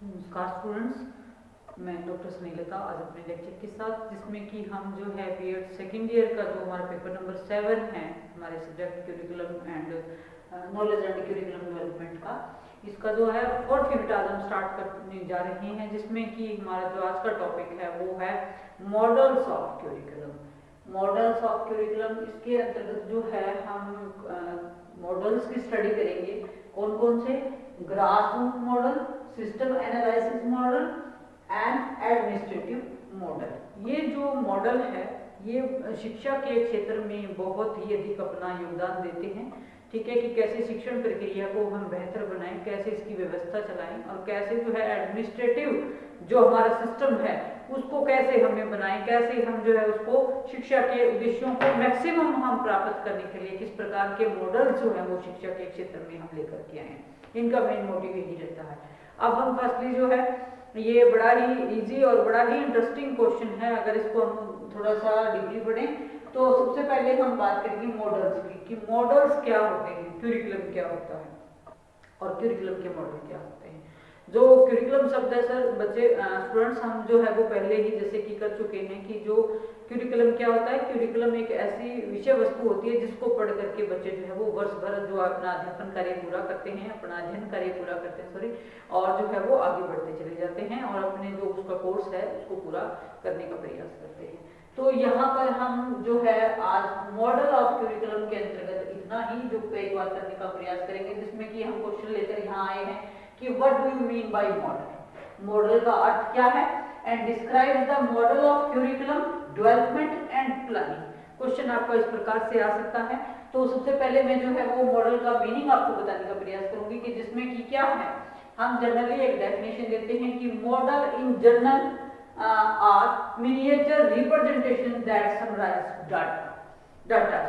नमस्कार स्टूडेंट्स, मैं डॉक्टर स्नेहलता आज अपने लेक्चर के साथ, जिसमें कि हम जो है बीएड सेकेंड ईयर का जो हमारा पेपर नंबर 7 है हमारे subject curriculum and knowledge and curriculum development का, इसका जो है फोर्थ यूनिट आज हम स्टार्ट करने जा रहे हैं, जिसमें कि हमारा जो आज का टॉपिक है वो है models of curriculum. Models of curriculum, इसके अंतर्गत जो है हम मॉडल्स की स्टडी करेंगे। कौन कौन से? Grassroot model, system analysis model and administrative model. ये जो मॉडल है ये शिक्षा के क्षेत्र में बहुत ही अधिक अपना योगदान देते हैं। ठीक है कि कैसे शिक्षण प्रक्रिया को हम बेहतर बनाएं, कैसे इसकी व्यवस्था चलाएं और कैसे जो है एडमिनिस्ट्रेटिव जो हमारा सिस्टम है उसको कैसे हमें बनाएं, कैसे हम जो है उसको शिक्षा के उद्देश्यों को मैक्सिमम हम प्राप्त करने के लिए किस प्रकार के मॉडल जो है वो शिक्षा के क्षेत्र में हम लेकर के आए। इनका मेन मोटिव यही रहता है। अब हम फर्स्टली जो है ये बड़ा ही इजी और बड़ा ही इंटरेस्टिंग क्वेश्चन है, अगर इसको हम थोड़ा सा डीपली पढ़ें तो सबसे पहले हम बात करेंगे मॉडल्स की कि मॉडल्स क्या होते हैं, क्यूरिकुलम क्या होता है और क्यूरिकुलम के मॉडल क्या होते हैं। जो क्यूरिकुलम शब्द है सर बच्चे स्टूडेंट्स हम जो है वो पहले ही जैसे कि कर चुके हैं कि जो क्यूरिकुलम क्या होता है। क्यूरिकुलम एक ऐसी विषय वस्तु होती है जिसको पढ़ करके बच्चे जो है वो वर्ष भर जो अपना अध्यापन कार्य पूरा करते हैं, अपना अध्ययन कार्य पूरा करते हैं सॉरी, और जो है वो आगे बढ़ते चले जाते हैं और अपने जो उसका कोर्स है उसको पूरा करने का प्रयास करते हैं। तो यहाँ पर हम जो है आज मॉडल ऑफ क्यूरिकुलम के अंतर्गत इतना ही जो कई बात करने का प्रयास करेंगे, जिसमें कि हम क्वेश्चन लेकर यहाँ आए हैं कि what do you mean by model. Model का अर्थ क्या है and describe the model of curriculum development and planning. Question आपका इस प्रकार से आ सकता है। तो सबसे पहले मैं जो है वो मॉडल का मीनिंग आपको बताने का प्रयास करूंगी कि जिसमें कि क्या है, हम जनरली एक डेफिनेशन देते हैं कि model in general are miniature representation that summarise data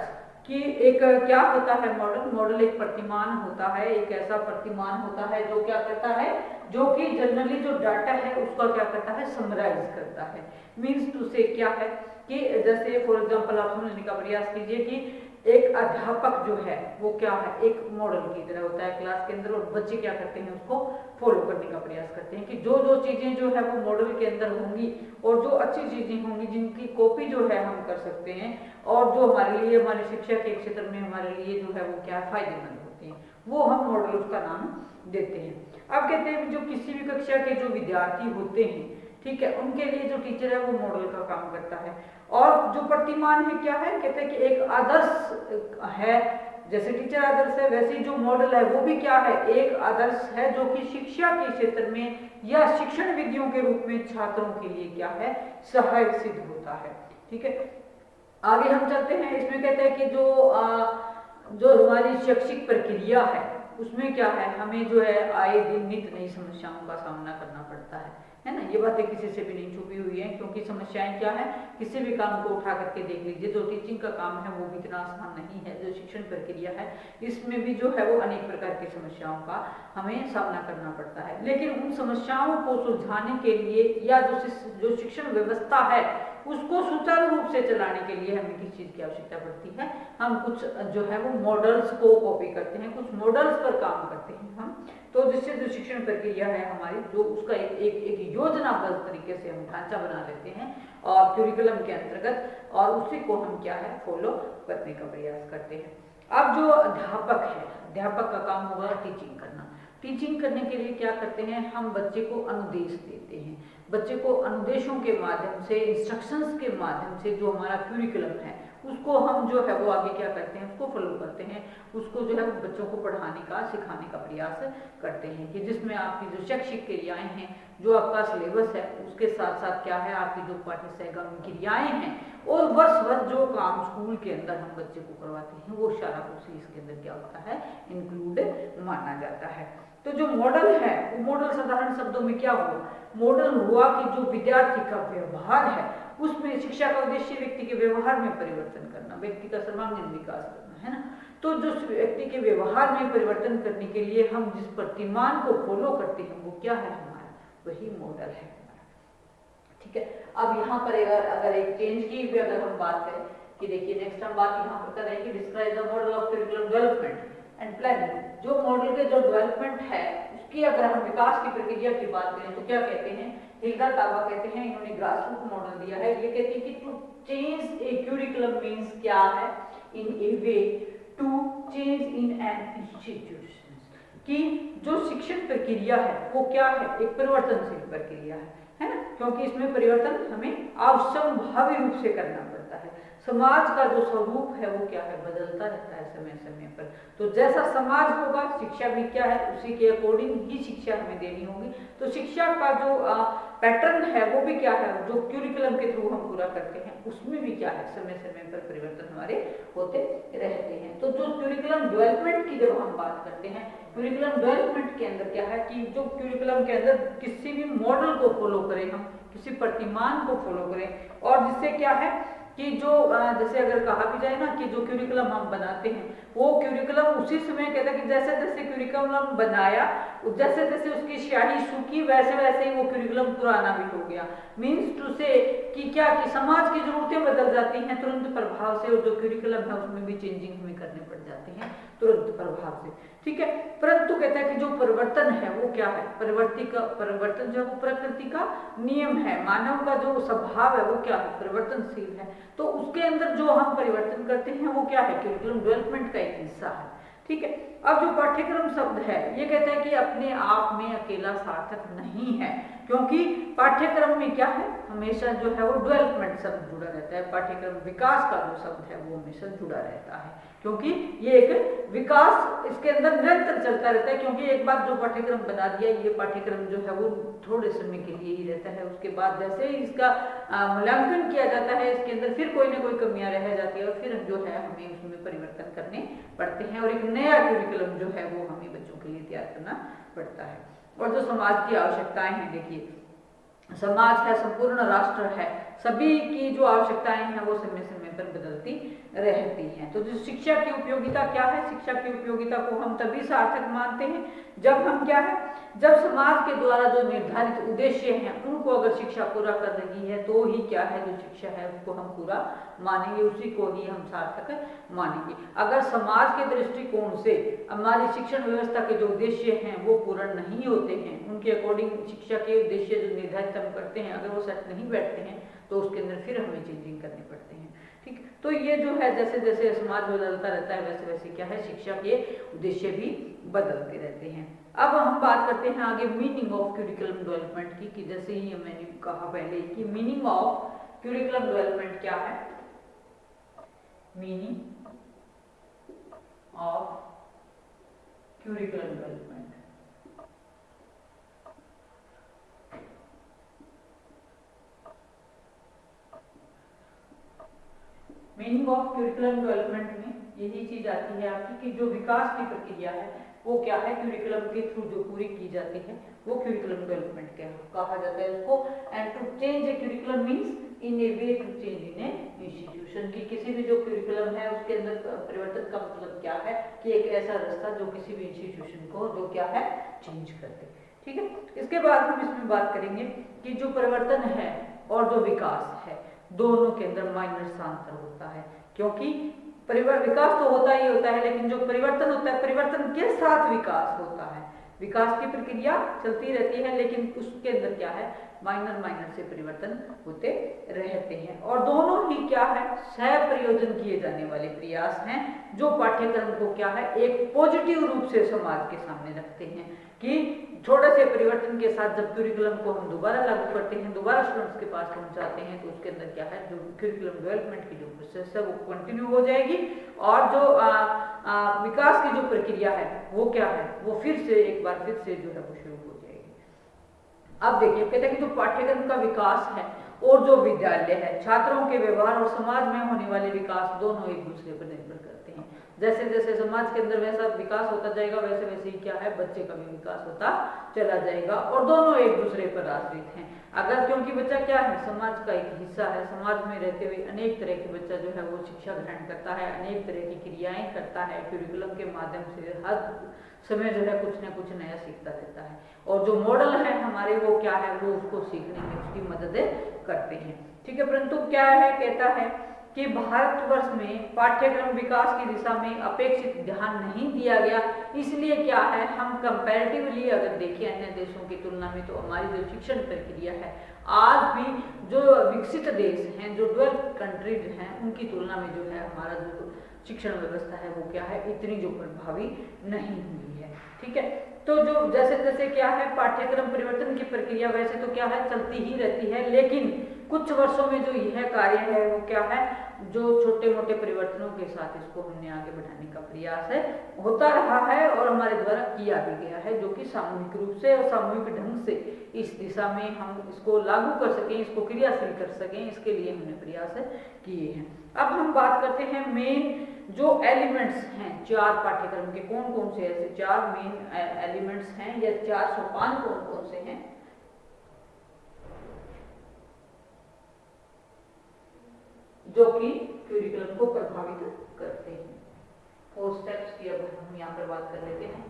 कि एक क्या होता है मॉडल। मॉडल एक प्रतिमान होता है, एक ऐसा प्रतिमान होता है जो क्या करता है, जो कि जनरली जो डाटा है उसका क्या करता है, समराइज करता है। मीन्स टू से क्या है कि जैसे फॉर एग्जांपल आप समझने का प्रयास कीजिए कि एक अध्यापक जो है वो क्या है, एक मॉडल की तरह होता है क्लास के अंदर, और बच्चे क्या करते हैं उसको फॉलो करने का प्रयास करते हैं कि जो जो चीजें जो है वो मॉडल के अंदर होंगी और जो अच्छी चीजें होंगी जिनकी कॉपी जो है हम कर सकते हैं और जो हमारे लिए हमारे शिक्षा के क्षेत्र में हमारे लिए जो है वो क्या फायदेमंद होते हैं, वो हम मॉडल उसका नाम देते हैं। अब कहते हैं जो किसी भी कक्षा के जो विद्यार्थी होते हैं, ठीक है, उनके लिए जो टीचर है वो मॉडल का काम करता है। और जो प्रतिमान है क्या है, कहते हैं कि एक आदर्श है, जैसे टीचर आदर्श है वैसे जो मॉडल है वो भी क्या है, एक आदर्श है जो कि शिक्षा के क्षेत्र में या शिक्षण विधियों के रूप में छात्रों के लिए क्या है, सहायक सिद्ध होता है। ठीक है, आगे हम चलते हैं। इसमें कहते हैं कि जो हमारी शैक्षिक प्रक्रिया है उसमें क्या है, हमें जो है आए दिन नित नई समस्याओं का सामना करना पड़ता है ना। ये बातें किसी से भी नहीं छुपी हुई है, क्योंकि समस्याएं क्या है, किसी भी काम को उठा करके देख लीजिए, जो टीचिंग का काम है वो भी इतना आसान नहीं है। जो शिक्षण प्रक्रिया है इसमें भी जो है वो अनेक प्रकार की समस्याओं का हमें सामना करना पड़ता है। लेकिन उन समस्याओं को सुलझाने के लिए या जो शिक्षण व्यवस्था है उसको सुचारू रूप से चलाने के लिए हमें किस चीज की आवश्यकता पड़ती है, हम कुछ जो है वो मॉडल्स को कॉपी करते हैं, कुछ मॉडल्स पर काम करते हैं हम। तो जिससे जो शिक्षण प्रक्रिया है हमारी जो उसका एक योजनाबद्ध तरीके से हम ढांचा बना लेते हैं और क्यूरिकुलम के अंतर्गत, और उसी को हम क्या है फॉलो करने का प्रयास करते हैं। अब जो अध्यापक है, अध्यापक का काम होगा टीचिंग करना। टीचिंग करने के लिए क्या करते हैं, हम बच्चे को अनुदेश देते हैं। बच्चे को अनुदेशों के माध्यम से, इंस्ट्रक्शंस के माध्यम से जो हमारा क्यूरिकुलम है उसको हम जो है वो आगे क्या करते हैं, उसको फॉलो करते हैं, उसको जो है वो बच्चों को पढ़ाने का, सिखाने का प्रयास करते हैं कि जिसमें आपकी जो शैक्षिक क्रियाएं हैं, जो आपका सिलेबस है उसके साथ साथ क्या है आपकी जो पाठ्य सहगम क्रियाएं हैं और वर्ष भर जो काम स्कूल के अंदर हम बच्चे को करवाते हैं वो सारा कुछ इसके अंदर क्या होता है, इंक्लूड माना जाता है। तो जो मॉडल है वो मॉडल साधारण शब्दों में क्या हुआ, मॉडल हुआ कि जो विद्यार्थी का व्यवहार है उसमें, शिक्षा का उद्देश्य व्यक्ति के व्यवहार में परिवर्तन करना, व्यक्ति का सर्वांगीण विकास करना है ना। तो जो व्यक्ति के व्यवहार में परिवर्तन करने के लिए हम जिस प्रतिमान को फॉलो करते हैं वो क्या है हमारा, वही मॉडल है हमारा। ठीक है, अब यहाँ पर अगर एक चेंज की भी अगर हम बात करें कि देखिए नेक्स्ट हम बात यहाँ पर कर रहे हैं कि describe the model of curriculum development and planning. जो मॉडल के जो डेवलपमेंट है उसकी अगर हम विकास की प्रक्रिया की बात करें तो क्या कहते हैं, हिल्डा ताबा कहते हैं, इन्होंने ग्रासरूट मॉडल दिया है। ये कहते हैं कि to change a curriculum means क्या है, in a way to change in an institution, कि जो शिक्षण प्रक्रिया है वो क्या है, एक परिवर्तनशील प्रक्रिया है ना, क्योंकि इसमें परिवर्तन हमें आवश्यकभावी रूप से करना पड़ता है। समाज का जो स्वरूप है वो क्या है, बदलता रहता है समय समय पर। तो जैसा समाज होगा शिक्षा भी क्या है उसी के अकॉर्डिंग ही शिक्षा हमें देनी होगी। तो शिक्षा का जो पैटर्न है वो भी क्या है, जो क्यूरिकुलम के थ्रू हम पूरा करते हैं उसमें भी क्या है, समय समय पर परिवर्तन हमारे होते रहते हैं। तो जो क्यूरिकुलम डेवलपमेंट की जब हम बात करते हैं, क्यूरिकुलम डेवलपमेंट के अंदर क्या है कि जो क्यूरिकुलम के अंदर किसी भी मॉडल को फॉलो करें, हम किसी प्रतिमान को फॉलो करें, और जिससे क्या है कि जो जैसे अगर कहा भी जाए ना कि जो क्यूरिकुलम हम बनाते हैं वो क्यूरिकुलम उसी समय कहता है कि जैसे जैसे क्यूरिकुलम बनाया, जैसे जैसे उसकी स्याही सूखी वैसे वैसे ही वो क्यूरिकुलम पुराना भी हो गया। मीन्स टू से कि क्या कि समाज की जरूरतें बदल जाती हैं तुरंत प्रभाव से, और जो क्यूरिकुलम है उसमें भी चेंजिंग हमें करने पड़ जाते हैं तुरंत प्रभाव से, ठीक है। परंतु कहता है कि जो परिवर्तन है वो क्या है, परिवर्तन जो है वो प्रकृति का नियम है, मानव का जो स्वभाव है वो क्या है, परिवर्तनशील है। तो उसके अंदर जो हम परिवर्तन करते हैं वो क्या है, करिकुलम डेवलपमेंट का एक हिस्सा है, ठीक है। अब जो पाठ्यक्रम शब्द है ये कहता है कि अपने आप में अकेला सार्थक नहीं है, क्योंकि पाठ्यक्रम में क्या है, हमेशा जो है वो डेवलपमेंट शब्द जुड़ा रहता है, पाठ्यक्रम विकास का जो शब्द है वो हमेशा जुड़ा रहता है, क्योंकि ये एक विकास इसके अंदर निरंतर चलता रहता है। क्योंकि एक बार जो पाठ्यक्रम बना दिया, ये पाठ्यक्रम जो है वो थोड़े समय के लिए ही रहता है, उसके बाद जैसे ही इसका मूल्यांकन किया जाता है इसके अंदर फिर कोई ना कोई कमियां रह जाती है, और फिर जो है हमें उसमें परिवर्तन करने पड़ते हैं, और एक नया करिकुलम जो है वो हमें बच्चों के लिए तैयार करना पड़ता है। और जो समाज की आवश्यकताएं हैं, देखिए समाज है, संपूर्ण राष्ट्र है, सभी की जो आवश्यकताएं हैं वो समय समय पर बदलती रहती हैं। तो जो शिक्षा की उपयोगिता क्या है, शिक्षा की उपयोगिता को हम तभी सार्थक मानते हैं जब हम क्या है, जब समाज के द्वारा जो निर्धारित उद्देश्य हैं उनको अगर शिक्षा पूरा कर रही है तो ही क्या है, जो शिक्षा है उसको हम पूरा मानेंगे, उसी को ही हम सार्थक मानेंगे। अगर समाज के दृष्टिकोण से हमारी शिक्षण व्यवस्था के जो उद्देश्य हैं वो पूर्ण नहीं होते हैं, उनके अकॉर्डिंग शिक्षा के उद्देश्य जो निर्धारित हम करते हैं अगर वो सेट नहीं बैठते हैं तो उसके अंदर फिर हमें चेंजिंग करने पड़ते हैं, ठीक। तो ये जो है जैसे जैसे समाज बदलता रहता है वैसे वैसे क्या है, शिक्षा के उद्देश्य भी बदलते रहते हैं। अब हम बात करते हैं आगे मीनिंग ऑफ क्यूरिकुलम डेवलपमेंट की, कि जैसे ही मैंने कहा पहले कि मीनिंग ऑफ क्यूरिकुलम डेवलपमेंट क्या है, meaning of curriculum development. Meaning of curriculum development में यही चीज आती है आपकी कि जो विकास की प्रक्रिया है वो क्या है, क्यूरिकुलम के थ्रू जो पूरी की जाती है वो क्यूरिकुलम डेवलपमेंट क्या कहा जाता है उसको। And to change a curriculum means in a way to change in a institution, की किसी भी जो क्यूरिकुलम है उसके अंदर परिवर्तन का मतलब क्या है कि एक ऐसा रास्ता जो किसी भी इंस्टीट्यूशन को जो क्या है चेंज कर दे, ठीक है। इसके बाद हम इसमें बात करेंगे कि जो परिवर्तन है और जो विकास है दोनों के अंदर माइनर सा अंतर होता है, क्योंकि विकास तो होता ही होता है लेकिन जो परिवर्तन होता है परिवर्तन के साथ विकास होता है, विकास की प्रक्रिया चलती रहती है लेकिन उसके अंदर क्या है, माइनर माइनर से परिवर्तन होते रहते हैं। और दोनों ही क्या है, सह प्रयोजन किए जाने वाले प्रयास हैं जो पाठ्यक्रम को क्या है एक पॉजिटिव रूप से समाज के सामने रखते हैं, कि थोड़े से परिवर्तन के साथ जब क्यूरिकुलम को हम दोबारा लागू करते हैं, दोबारा स्टूडेंट्स के पास पहुंचाते हैं तो उसके अंदर क्या है, जो क्यूरिकुलम डेवलपमेंट की जो प्रोसेस है वो कंटिन्यू हो जाएगी, और जो विकास की जो प्रक्रिया है वो क्या है, वो फिर से एक बार फिर से जो है वो शुरू हो जाएगी। अब देखिए कहते हैं कि जो पाठ्यक्रम का विकास है और जो विद्यालय है, छात्रों के व्यवहार और समाज में होने वाले विकास दोनों एक दूसरे पर निर्भर करते हैं। जैसे जैसे समाज के अंदर वैसा विकास होता जाएगा वैसे वैसे ही क्या है, बच्चे का भी विकास होता चला जाएगा, और दोनों एक दूसरे पर आश्रित हैं। अगर क्योंकि बच्चा क्या है, समाज का एक हिस्सा है, समाज में रहते हुए अनेक तरह के बच्चा जो है वो शिक्षा ग्रहण करता है, अनेक तरह की क्रियाएं करता है, क्यूरिकुलम के माध्यम से हर समय जो है कुछ न कुछ नया सीखता रहता है, और जो मॉडल है हमारे वो क्या है, वो उसको सीखने में उसकी मदद करते हैं, ठीक है। परंतु क्या है, कहता है कि भारतवर्ष में पाठ्यक्रम विकास की दिशा में अपेक्षित ध्यान नहीं दिया गया। इसलिए क्या है, हम कंपैरेटिवली अगर देखें अन्य देशों की तुलना में, तो हमारी जो शिक्षण प्रक्रिया है आज भी जो विकसित देश हैं, जो डेवलप्ड कंट्रीज हैं, उनकी तुलना में जो है हमारा जो शिक्षण व्यवस्था है वो क्या है, इतनी जो प्रभावी नहीं हुई है। ठीक है, तो जो जैसे जैसे क्या है पाठ्यक्रम परिवर्तन की प्रक्रिया वैसे तो क्या है चलती ही रहती है, लेकिन कुछ वर्षों में जो यह कार्य है वो क्या है, जो छोटे मोटे परिवर्तनों के साथ इसको हमने आगे बढ़ाने का प्रयास है होता रहा है और हमारे द्वारा किया भी गया है, जो कि सामूहिक रूप से और सामूहिक ढंग से इस दिशा में हम इसको लागू कर सकें, इसको क्रियाशील कर सकें, इसके लिए हमने प्रयास किए हैं। अब हम बात करते हैं मेन जो एलिमेंट्स हैं चार पाठ्यक्रम के, कौन कौन से ऐसे चार मेन एलिमेंट्स हैं या चार सोपान कौन कौन से हैं जो कि क्यूरिकुलम को प्रभावित करते हैं। 4 स्टेप्स की अब हम यहाँ पर बात कर लेते हैं।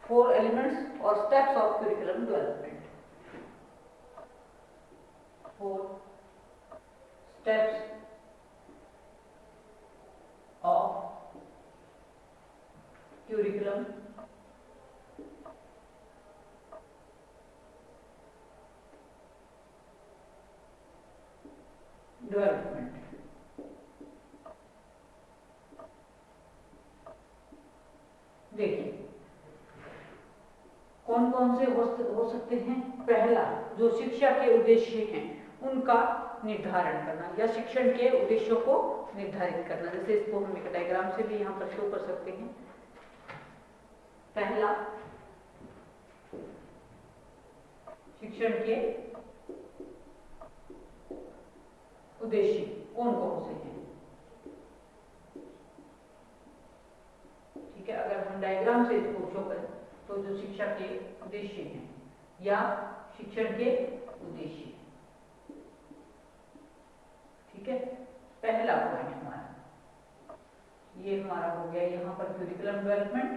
फोर एलिमेंट्स और steps of curriculum development. 4 steps of curriculum development. देखिए कौन कौन से हो सकते हैं। पहला, जो शिक्षा के उद्देश्य हैं उनका निर्धारण करना या शिक्षण के उद्देश्यों को निर्धारित करना। जैसे इसको हम एक डायग्राम से भी यहाँ पर शो कर सकते हैं। पहला, शिक्षण के उद्देश्य कौन कौन से हैं। ठीक है, अगर हम डायग्राम से इसको शो करें तो जो शिक्षा के उद्देश्य हैं या शिक्षण के उद्देश्य, ठीक है, पहला पॉइंट हमारा ये हमारा हो गया यहाँ पर क्यूरिकुलम डेवलपमेंट।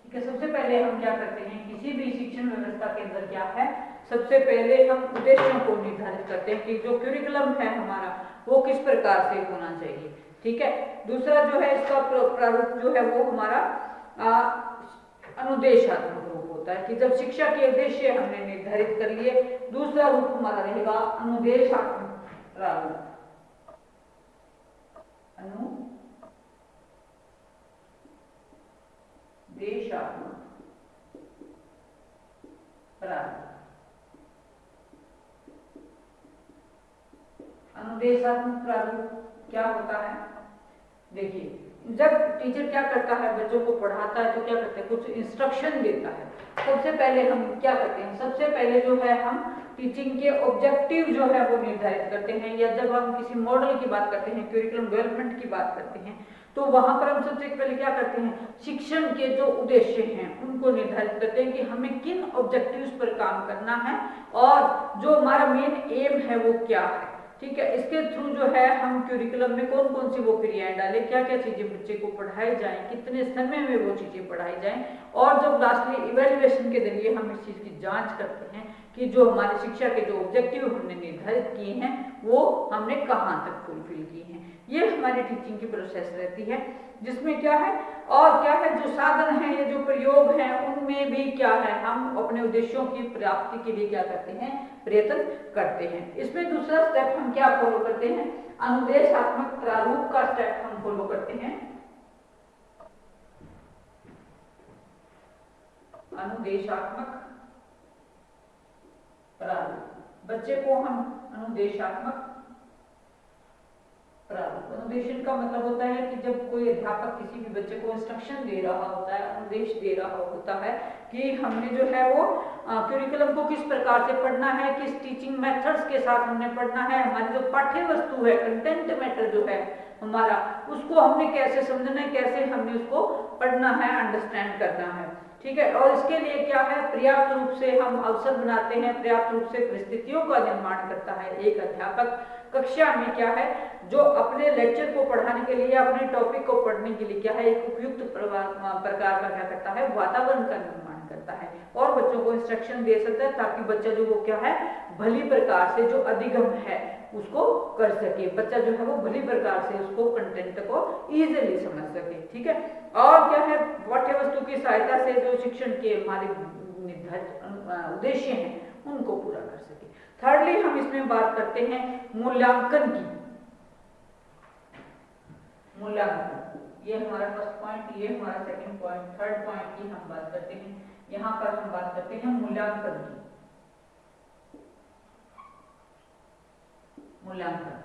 ठीक है, सबसे पहले हम क्या करते हैं, किसी भी शिक्षण व्यवस्था के अंदर क्या है, सबसे पहले हम उद्देश्यों को निर्धारित करते हैं कि जो क्यूरिकुलम है हमारा वो किस प्रकार से होना चाहिए। ठीक है, दूसरा जो है इसका प्रारूप जो है वो हमारा अनुदेशात्मक रूप होता है कि जब शिक्षा के उद्देश्य हमने निर्धारित कर लिए, दूसरा रूप हमारा रहेगा अनुदेशात्मक प्रारूप। अनुदेशात्मक प्रारूप। अनुदेशात्मक प्रारूप क्या होता है, देखिए जब टीचर क्या करता है, बच्चों को पढ़ाता है तो क्या करते हैं, कुछ इंस्ट्रक्शन देता है। सबसे पहले हम क्या करते हैं, सबसे पहले जो है हम टीचिंग के ऑब्जेक्टिव जो है वो निर्धारित करते हैं, या जब हम किसी मॉडल की बात करते हैं, क्यूरिकुलम डेवलपमेंट की बात करते हैं, तो वहां पर हम सबसे पहले क्या करते हैं, शिक्षण के जो उद्देश्य हैं उनको निर्धारित करते हैं कि हमें किन ऑब्जेक्टिव्स पर काम करना है और जो हमारा मेन एम है वो क्या है। ठीक है, इसके थ्रू जो है हम क्यूरिकुलम में कौन कौन सी वो क्रियाएं डालें, क्या क्या चीजें बच्चे को पढ़ाई जाएं, कितने समय में वो चीजें पढ़ाई जाएं, और जब लास्टली इवेल्युएशन के जरिए हम इस चीज की जांच करते हैं कि जो हमारे शिक्षा के जो ऑब्जेक्टिव हमने निर्धारित किए हैं वो हमने कहाँ तक फुलफिल किए हैं। ये हमारी टीचिंग की प्रोसेस रहती है, जिसमें क्या है और क्या है, जो साधन है या जो प्रयोग हैं उनमें भी क्या है, हम अपने उद्देश्यों की प्राप्ति के लिए क्या करते हैं, प्रयत्न करते हैं। इसमें दूसरा स्टेप हम क्या फॉलो करते हैं, अनुदेशात्मक प्रारूप का स्टेप हम फॉलो करते हैं। अनुदेशात्मक प्रारूप, बच्चे को हम अनुदेशात्मक प्रारूप। अनुदेशन का मतलब होता है कि जब कोई अध्यापक किसी भी बच्चे को इंस्ट्रक्शन दे रहा होता है, अनुदेश दे रहा होता है कि हमने जो है वो करिकुलम को किस प्रकार से पढ़ना है, किस टीचिंग मेथड्स के साथ हमने पढ़ना है, हमारी जो पाठ्य वस्तु है, कंटेंट मैटर जो है हमारा, उसको हमने कैसे समझना है, कैसे हमने उसको पढ़ना है, अंडरस्टैंड करना है। ठीक है। और इसके लिए क्या है, पर्याप्त रूप से हम अवसर बनाते हैं, पर्याप्त रूप से परिस्थितियों का निर्माण करता है। एक अध्यापक कक्षा में क्या है, जो अपने लेक्चर को पढ़ाने के लिए, अपने टॉपिक को पढ़ने के लिए क्या है, एक उपयुक्त प्रकार का क्या करता है, वातावरण का निर्माण करता है और बच्चों को इंस्ट्रक्शन दे सकता है, ताकि बच्चा जो वो क्या है, भली प्रकार से जो अधिगम है उसको कर सके, बच्चा जो है वो भली प्रकार से उसको कंटेंट को इजीली समझ सके। ठीक है। और क्या है, पाठ्य वस्तु की सहायता से जो शिक्षण के हमारे निर्धारित उद्देश्य हैं उनको पूरा कर सके। थर्डली हम इसमें बात करते हैं मूल्यांकन की। मूल्यांकन, ये हमारा फर्स्ट पॉइंट, ये हमारा सेकंड पॉइंट, थर्ड पॉइंट की हम बात करते हैं। यहाँ पर हम बात करते हैं मूल्यांकन की। मूल्यांकन,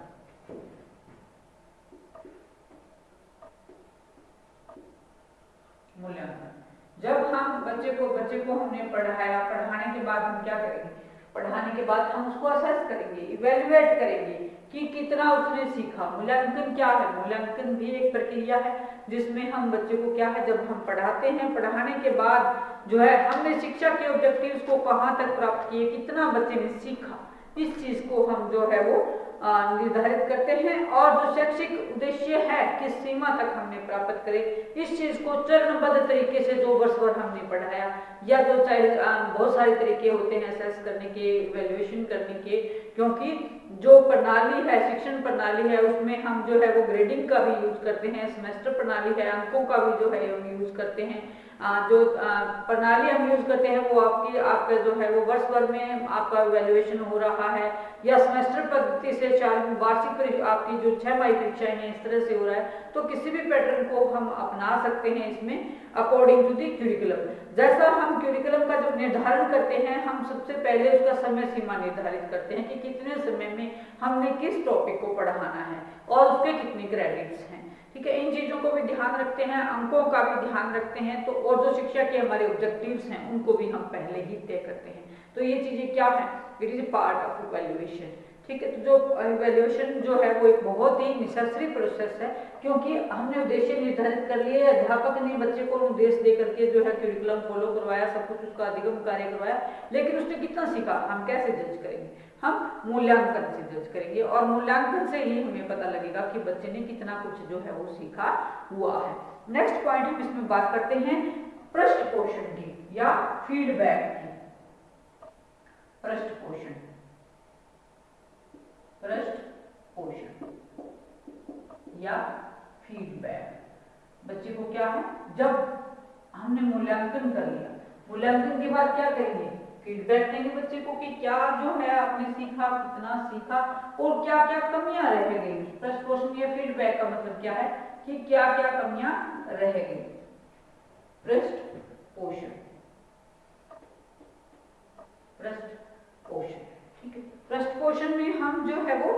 मूल्यांकन, जब हम बच्चे को हमने पढ़ाया, पढ़ाने के बाद हम क्या करेंगे, पढ़ाने के बाद हम उसको असेस करेंगे, इवेल्युएट करेंगे कि कितना उसने सीखा। मूल्यांकन क्या है, मूल्यांकन भी एक प्रक्रिया है जिसमें हम बच्चे को क्या है, जब हम पढ़ाते हैं, पढ़ाने के बाद जो है हमने शिक्षा के ऑब्जेक्टिव्स को कहाँ तक प्राप्त किए, कितना बच्चे ने सीखा, इस चीज को हम जो है वो निर्धारित करते हैं। और जो शैक्षिक उद्देश्य है, किस सीमा तक हमने प्राप्त करे, इस चीज को चरणबद्ध तरीके से 2 वर्ष भर हमने पढ़ाया, या जो चाहे बहुत सारे तरीके होते हैं असेस करने के, इवैल्यूएशन करने के, क्योंकि जो प्रणाली है, शिक्षण प्रणाली है, उसमें हम जो है वो ग्रेडिंग का भी यूज करते हैं, सेमेस्टर प्रणाली है, अंकों का भी जो है हम यूज करते हैं। जो प्रणाली हम यूज करते हैं वो आपका जो है वो वर्ष भर में आपका इवैल्यूएशन हो रहा है, या सेमेस्टर पद्धति से वार्षिक आपकी जो 6 माही परीक्षाएं हैं इस तरह से हो रहा है, तो किसी भी पैटर्न को हम अपना सकते हैं इसमें अकॉर्डिंग टू दी क्यूरिकुलम। जैसा हम क्यूरिकुलम का जो निर्धारण करते हैं, हम सबसे पहले उसका समय सीमा निर्धारित करते हैं कि कितने समय में हमने किस टॉपिक को पढ़ाना है और उसके कितने क्रेडिट्स हैं। ठीक है। इन चीजों को भी ध्यान रखते हैं, अंकों का भी ध्यान रखते हैं, तो और जो शिक्षा के हमारे ऑब्जेक्टिव्स हैं उनको भी हम पहले ही तय करते हैं। तो ये चीजें क्या है, it is part of evaluation. ठीक है। तो जो इवैल्यूएशन जो है वो एक बहुत ही नेसेसरी प्रोसेस है, क्योंकि हमने उद्देश्य निर्धारित कर लिए, अध्यापक ने बच्चे को उद्देश्य दे करके जो है करिकुलम फॉलो करवाया, सब कुछ उसका अधिगम कार्य करवाया, लेकिन उसने कितना सीखा हम कैसे जज करेंगे, हम मूल्यांकन से जज करेंगे, और मूल्यांकन से ही हमें पता लगेगा कि बच्चे ने कितना कुछ जो है वो सीखा हुआ है। नेक्स्ट पॉइंट हम इसमें बात करते हैं पृष्ठ पोषण की या फीडबैक की। पृष्ठ पोषण, पृष्ठ पोषण या फीडबैक। बच्चे को क्या है, जब हमने मूल्यांकन कर लिया, मूल्यांकन के बाद क्या करेंगे, फीडबैक देंगे बच्चे को कि क्या जो है आपने सीखा, कितना सीखा और क्या क्या कमियां रह गई। पृष्ठ पोषण या फीडबैक का मतलब क्या है कि क्या क्या कमियां रह गई। पृष्ठ पोषण, पृष्ठ पोषण। ठीक है। पृष्ठ पोषण में हम जो है वो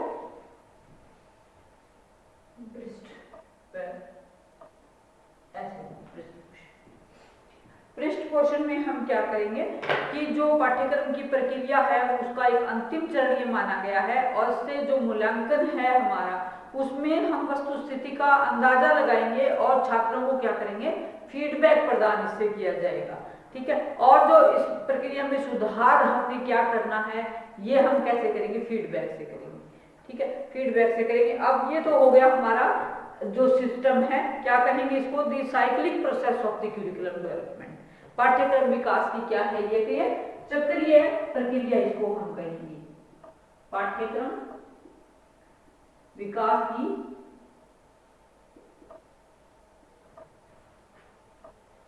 पृष्ठ पोषण में हम क्या करेंगे कि जो पाठ्यक्रम की प्रक्रिया है उसका एक अंतिम चरण ये माना गया है, और इससे जो मूल्यांकन है हमारा, उसमें हम वस्तु स्थिति का अंदाजा लगाएंगे और छात्रों को क्या करेंगे, फीडबैक प्रदान इससे किया जाएगा। ठीक है। और जो इस प्रक्रिया में सुधार हमने क्या करना है, ये हम कैसे करेंगे, फीडबैक से करेंगे। ठीक है। फीडबैक से करेंगे। अब ये तो हो गया हमारा जो सिस्टम है, क्या कहेंगे इसको, the cyclic process of the curriculum development. पाठ्यक्रम विकास की क्या है, ये चक्रीय प्रक्रिया इसको हम कहेंगे। पाठ्यक्रम विकास की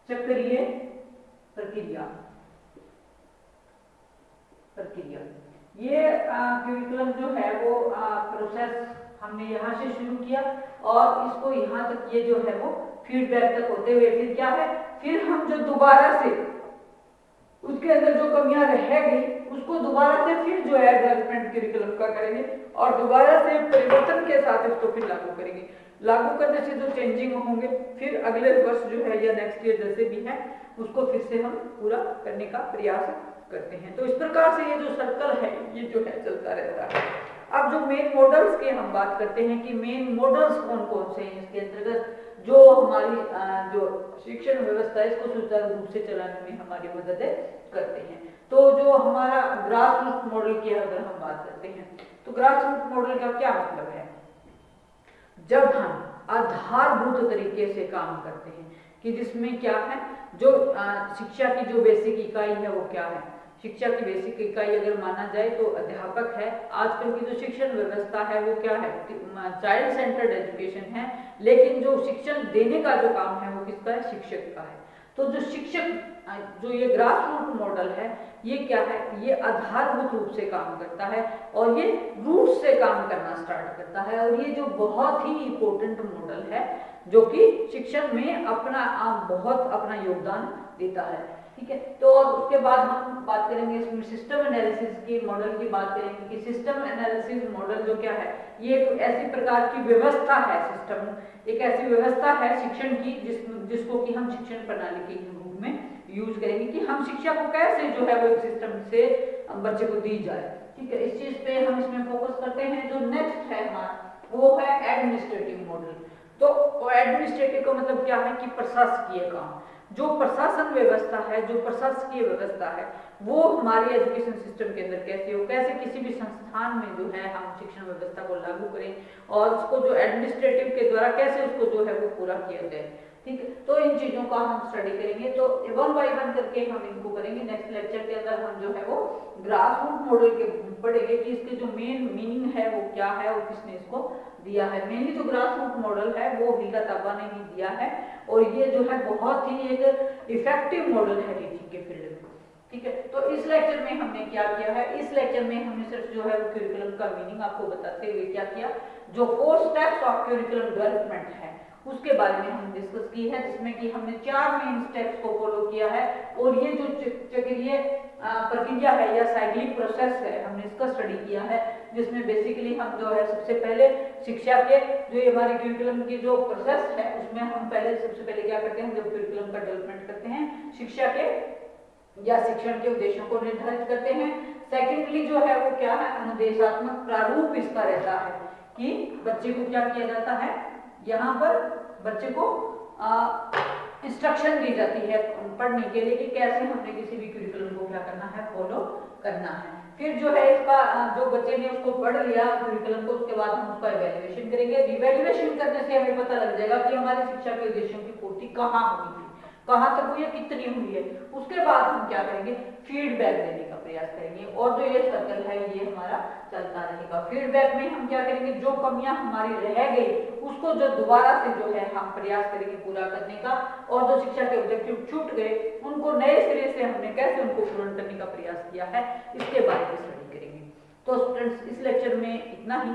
चक्रीय प्रक्रिया। ये करिकुलम जो है वो प्रोसेस हमने यहाँ से शुरू किया और इसको यहाँ तक, ये जो है वो फीडबैक तक होते हुए फिर क्या है, फिर हम जो दोबारा से उसके अंदर जो कमियां रह गई उसको दोबारा से फिर जो है डेवलपमेंट करिकुलम का करेंगे और दोबारा से परिवर्तन के साथ इसको फिर लागू करेंगे। लागू करने से जो चेंजिंग होंगे फिर अगले वर्ष जो है या नेक्स्ट ईयर जैसे भी है उसको फिर से हम पूरा करने का प्रयास करते हैं। तो इस प्रकार से ये जो सर्कल है ये जो है चलता रहता है। अब जो मेन मॉडल्स की हम बात करते हैं कि मेन मॉडल्स कौन कौन से हैं इसके अंतर्गत जो हमारी जो शिक्षण व्यवस्था है इसको सुचारू रूप से चलाने में हमारी मदद करते हैं। तो जो हमारा ग्रास रूट मॉडल की अगर हम बात करते हैं तो ग्रास रूट मॉडल का क्या मतलब है? जब हम आधारभूत तरीके से काम करते हैं कि जिसमें क्या है जो शिक्षा की जो बेसिक इकाई है वो क्या है। शिक्षा की बेसिक इकाई अगर माना जाए तो अध्यापक है। आजकल की जो शिक्षण व्यवस्था है वो क्या है, चाइल्ड सेंटर्ड एजुकेशन है, लेकिन जो शिक्षण देने का जो काम है वो किसका है, शिक्षक का है। तो जो शिक्षक जो ये ग्रास रूट मॉडल है ये क्या है, ये आधारभूत रूप से काम करता है और ये रूट से काम करना स्टार्ट करता है और ये जो बहुत ही इम्पोर्टेंट मॉडल है जो कि शिक्षण में बहुत अपना योगदान देता है। ठीक है, तो और उसके बाद हम बात करेंगे इसमें सिस्टम एनालिसिस की मॉडल की बात करेंगे कि सिस्टम एनालिसिस मॉडल जो क्या है ये एक ऐसी प्रकार की व्यवस्था है, सिस्टम एक ऐसी व्यवस्था है शिक्षण की जिसको कि हम शिक्षण प्रणाली के रूप में यूज करेंगे कि हम शिक्षा को कैसे जो है वो एक सिस्टम से बच्चे को दी जाए। ठीक है, इस चीज पे हम इसमें फोकस करते हैं। जो नेक्स्ट है हमारा वो है एडमिनिस्ट्रेटिव मॉडल। तो एडमिनिस्ट्रेटिव का मतलब क्या है कि प्रशासकीय काम। जो प्रशासन व्यवस्था है, जो प्रशासकीय व्यवस्था है वो हमारी एजुकेशन सिस्टम के अंदर कैसे हो, कैसे किसी भी संस्थान में जो है हम शिक्षण व्यवस्था को लागू करें और उसको जो एडमिनिस्ट्रेटिव के द्वारा कैसे उसको जो है वो पूरा किया जाए। ठीक है, तो इन चीजों का हम स्टडी करेंगे। तो 1 बाय 1 करके हम इनको करेंगे। नेक्स्ट लेक्चर के अंदर हम जो है वो ग्रास रूट मॉडल के पढ़ेंगे कि इसके जो मेन मीनिंग है वो क्या है और किसने इसको दिया है। मेनली जो ग्रास रूट मॉडल है वो हिला ताबा ने ही दिया है और ये जो है बहुत ही एक इफेक्टिव मॉडल है टीचिंग के फील्ड में। ठीक है, तो इस लेक्चर में हमने क्या किया है, इस लेक्चर में हमने सिर्फ जो है वो करिकुलम का मीनिंग आपको बताते हुए क्या किया, जो 4 स्टेप्स ऑफ करिकुलम डेवलपमेंट है उसके बारे में हम डिस्कस की है, जिसमें कि हमने 4 मेन स्टेप्स को फॉलो किया है और ये जो चक्रीय प्रक्रिया है या साइक्लिक प्रोसेस है हमने इसका स्टडी किया है, जिसमें बेसिकली हम जो है सबसे पहले शिक्षा के जो हमारे करिकुलम की जो प्रोसेस है उसमें हम सबसे पहले क्या करते हैं, जब करिकुलम का डेवलपमेंट करते हैं शिक्षा के या शिक्षण के उद्देश्यों को निर्धारित करते हैं। सेकेंडली जो है वो क्या है, अनुदेशात्मक प्रारूप इसका रहता है कि बच्चे को क्या किया जाता है, यहाँ पर बच्चे को इंस्ट्रक्शन दी जाती है पढ़ने के लिए कि कैसे हमने किसी भी करिकुलम को क्या करना है, फॉलो करना है। फिर जो है इसका जो बच्चे ने उसको पढ़ लिया करिकुलम को, उसके बाद हम उसका इवैल्यूएशन करेंगे। इवैल्यूएशन करने से हमें पता लग जाएगा कि हमारी शिक्षा के उद्देश्यों की पूर्ति कहाँ हुई थी, कहाँ तक हुई है, कितनी हुई है। उसके बाद हम क्या करेंगे, फीडबैक देने का प्रयास करेंगे और जो ये सर्कल है ये हमारा चलता रहेगा। फीडबैक में हम क्या करेंगे, जो कमियां हमारी रह गई उसको जो दोबारा से जो है हम प्रयास करेंगे पूरा करने का और जो शिक्षा के ऑब्जेक्टिव छूट गए उनको नए सिरे से हमने कैसे उनको पूर्ण करने का प्रयास किया है इसके बारे में स्टडी करेंगे। तो स्टूडेंट्स इस लेक्चर में इतना ही।